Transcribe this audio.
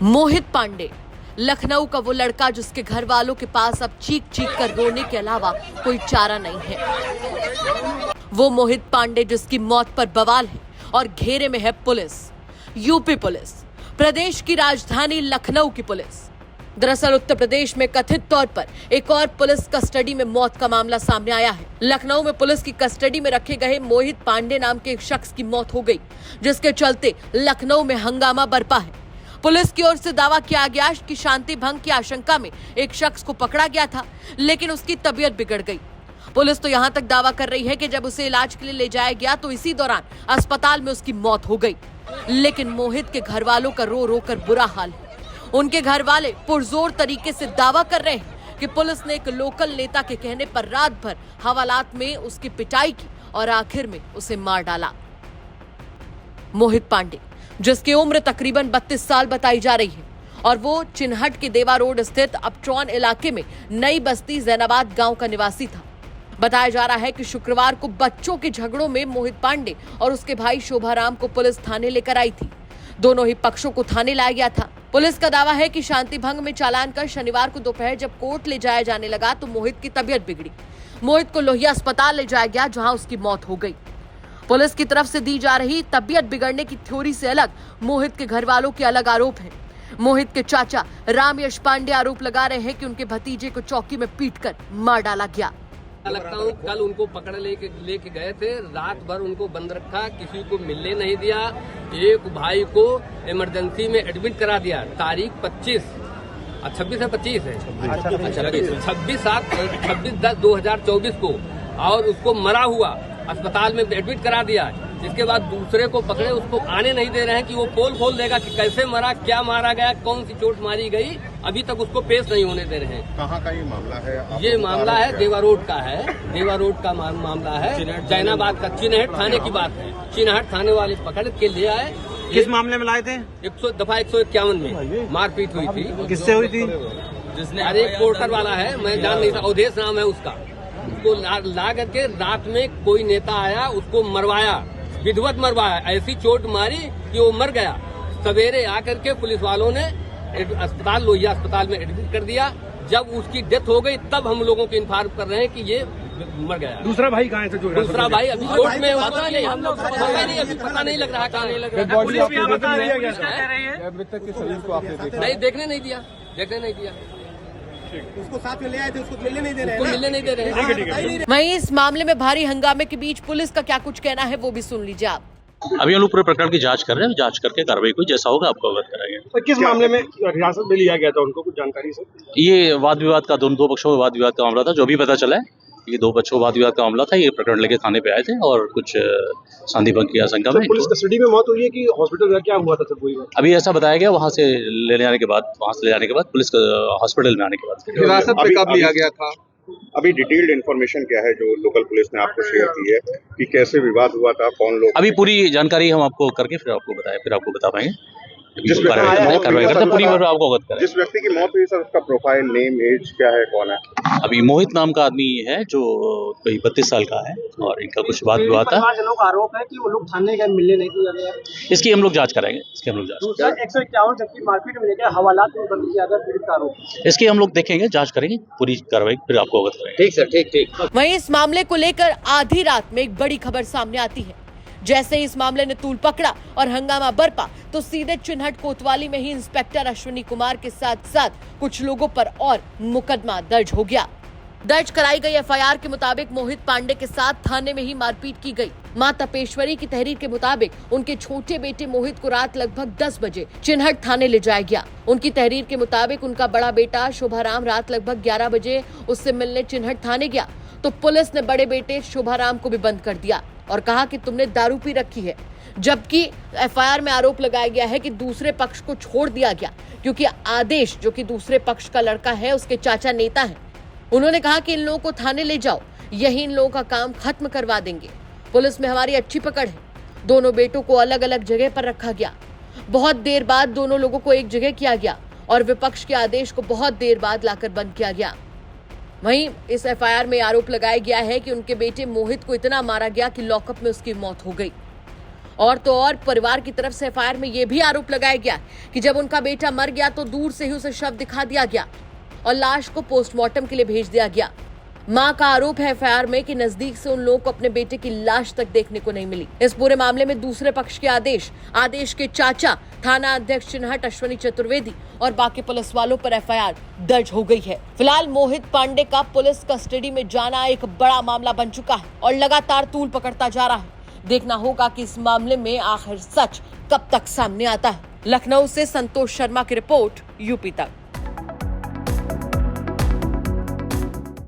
मोहित पांडे, लखनऊ का वो लड़का जिसके घर वालों के पास अब चीख चीख कर रोने के अलावा कोई चारा नहीं है। वो मोहित पांडे जिसकी मौत पर बवाल है और घेरे में है पुलिस, यूपी पुलिस, प्रदेश की राजधानी लखनऊ की पुलिस। दरअसल उत्तर प्रदेश में कथित तौर पर एक और पुलिस कस्टडी में मौत का मामला सामने आया है। लखनऊ में पुलिस की कस्टडी में रखे गए मोहित पांडे नाम के एक शख्स की मौत हो गई, जिसके चलते लखनऊ में हंगामा बरपा है। पुलिस की ओर से दावा किया गया कि शांति भंग की आशंका में एक शख्स को पकड़ा गया था, लेकिन उसकी तबीयत बिगड़ गई। पुलिस तो यहां तक दावा कर रही है कि जब उसे इलाज के लिए ले जाया गया तो इसी दौरान अस्पताल में उसकी मौत हो गई। लेकिन मोहित के घर वालों का रो रो कर बुरा हाल है। उनके घर वाले पुरजोर तरीके से दावा कर रहे हैं कि पुलिस ने एक लोकल नेता के कहने पर रात भर हवालात में उसकी पिटाई की और आखिर में उसे मार डाला। मोहित पांडे, जिसकी उम्र तकरीबन 32 साल बताई जा रही है और वो चिन्हट के देवा रोड स्थित अपट्रॉन इलाके में नई बस्ती जैनाबाद गांव का निवासी था। बताया जा रहा है कि शुक्रवार को बच्चों के झगड़ों में मोहित पांडे और उसके भाई शोभाराम को पुलिस थाने लेकर आई थी। दोनों ही पक्षों को थाने लाया गया था। पुलिस का दावा है कि शांति भंग में चालान कर शनिवार को दोपहर जब कोर्ट ले जाया जाने लगा तो मोहित की तबीयत बिगड़ी। मोहित को लोहिया अस्पताल ले जाया गया, जहां उसकी मौत हो गई। पुलिस की तरफ से दी जा रही तबीयत बिगड़ने की थ्योरी से अलग मोहित के घर वालों के अलग आरोप हैं। मोहित के चाचा राम यश पांडे आरोप लगा रहे हैं कि उनके भतीजे को चौकी में पीटकर मार डाला गया। लगता हूँ कल उनको पकड़ लेके गए थे, रात भर उनको बंद रखा, किसी को मिलने नहीं दिया। एक भाई को इमरजेंसी में एडमिट करा दिया तारीख 26 है 26 है 26/10/2024 को, और उसको मरा हुआ अस्पताल में एडमिट करा दिया। जिसके बाद दूसरे को पकड़े, उसको आने नहीं दे रहे हैं कि वो पोल खोल देगा कि कैसे मरा, क्या मारा गया, कौन सी चोट मारी गई। अभी तक उसको पेश नहीं होने दे रहे हैं। कहाँ का ये मामला है? ये मामला है देवा रोड का है, देवा रोड का मामला है, जैनाबाद का। चिन्हट थाने की बात है। चिन्हट थाने वाले पकड़ के ले आए। किस मामले में लाए थे? 151 में मारपीट हुई थी। किससे हुई थी? अरे एक पोर्टर वाला है, मैं जान नहीं था, अवधेश नाम है उसका। उसको ला करके रात में कोई नेता आया, उसको मरवाया, विधिवत मरवाया। ऐसी चोट मारी कि वो मर गया। सवेरे आकर के पुलिस वालों ने अस्पताल, लोहिया अस्पताल में एडमिट कर दिया। जब उसकी डेथ हो गई तब हम लोगों को इन्फॉर्म कर रहे हैं कि ये मर गया। दूसरा भाई कहाँ है? दूसरा भाई अभी कोर्ट में, पता नहीं, हम लोग अभी पता नहीं लग रहा, कहाँ नहीं लग रहा। नहीं, देखने नहीं दिया। उसको साथ में ले आए थे, उसको मिलने नहीं दे रहे हैं। मिलने नहीं दे रहे हैं। वहीं इस मामले में भारी हंगामे के बीच पुलिस का क्या कुछ कहना है वो भी सुन लीजिए आप। अभी हम लोग पूरे प्रकरण की जांच कर रहे हैं। जांच करके कार्रवाई कोई जैसा होगा आपको अवगत कराएंगे। तो किस मामले में हिरासत में लिया गया था उनको, कुछ जानकारी सर? ये वाद विवाद का, दो पक्षों में वाद विवाद का मामला था। जो भी पता चला है ये दो पक्षों वाद विवाद का मामला था। ये प्रकरण लेके थाने पे आए थे और कुछ शांति भंग की आशंका में। पुलिस कस्टडी में मौत हुई है कि हॉस्पिटल में क्या हुआ था सर? पूरी अभी ऐसा बताया गया, वहाँ से ले जाने के बाद पुलिस हॉस्पिटल में आने के बाद हिरासत में कब लिया गया था? अभी डिटेल्ड इन्फॉर्मेशन क्या है जो लोकल पुलिस ने आपको शेयर की है कि कैसे विवाद हुआ था, कौन लोग? अभी पूरी जानकारी हम आपको करके फिर आपको बता पाएंगे। जिस कार्रवाई करते पूरी आपको अवगत करें। जिस व्यक्ति की मौत हुई सर, उसका प्रोफाइल, नेम, एज क्या है, कौन है? अभी मोहित नाम का आदमी है जो कोई 32 साल का है और इनका कुछ वाद विवाद था। जनों का आरोप है कि वो लोग थाने गए, मिलने नहीं दिया। इसकी हम लोग जांच कराएंगे। 151 जबकि मारपीट में लेकर हवालात में बंद किया गया पीड़ित का आरोप। इसकी हम लोग देखेंगे, जांच करेंगे, पूरी कार्रवाई फिर आपको अवगत करेंगे। ठीक सर, ठीक। वहीं इस मामले को लेकर आधी रात में एक बड़ी खबर सामने आती है। जैसे ही इस मामले ने तूल पकड़ा और हंगामा बरपा तो सीधे चिन्हट कोतवाली में ही इंस्पेक्टर अश्विनी कुमार के साथ साथ कुछ लोगों पर और मुकदमा दर्ज हो गया। दर्ज कराई गई एफआईआर के मुताबिक मोहित पांडे के साथ थाने में ही मारपीट की गई। मां तपेश्वरी की तहरीर के मुताबिक उनके छोटे बेटे मोहित को रात लगभग 10 बजे चिन्हट थाने ले जाया गया। उनकी तहरीर के मुताबिक उनका बड़ा बेटा शोभाराम रात लगभग 11 बजे उससे मिलने चिन्हट थाने गया तो पुलिस ने बड़े बेटे शोभाराम को भी बंद कर दिया और कहा कि तुमने दारू पी रखी है। जबकि एफआईआर में आरोप लगाया गया है कि दूसरे पक्ष को छोड़ दिया गया क्योंकि आदेश, जो कि दूसरे पक्ष का लड़का है, उसके चाचा नेता हैं। उन्होंने कहा कि इन लोगों को थाने ले जाओ, यही इन लोगों का काम खत्म करवा देंगे। पुलिस में हमारी अच्छी पकड़ है। दोनों बेटों को अलग अलग जगह पर रखा गया। बहुत देर बाद दोनों लोगों को एक जगह किया गया और विपक्ष के आदेश को बहुत देर बाद लाकर बंद किया गया। वहीं इस एफआईआर में आरोप लगाया गया है कि उनके बेटे मोहित को इतना मारा गया कि लॉकअप में उसकी मौत हो गई। और तो और परिवार की तरफ से एफआईआर में यह भी आरोप लगाया गया कि जब उनका बेटा मर गया तो दूर से ही उसे शव दिखा दिया गया और लाश को पोस्टमार्टम के लिए भेज दिया गया। मां का आरोप है एफआईआर में कि नजदीक से उन लोगों को अपने बेटे की लाश तक देखने को नहीं मिली। इस पूरे मामले में दूसरे पक्ष के आदेश के चाचा थाना अध्यक्ष चिन्हट अश्वनी चतुर्वेदी और बाकी पुलिस वालों पर एफआईआर दर्ज हो गई है। फिलहाल मोहित पांडे का पुलिस कस्टडी में जाना एक बड़ा मामला बन चुका है और लगातार तूल पकड़ता जा रहा है। देखना होगा कि इस मामले में आखिर सच कब तक सामने आता है। लखनऊ से संतोष शर्मा की रिपोर्ट, यूपी तक।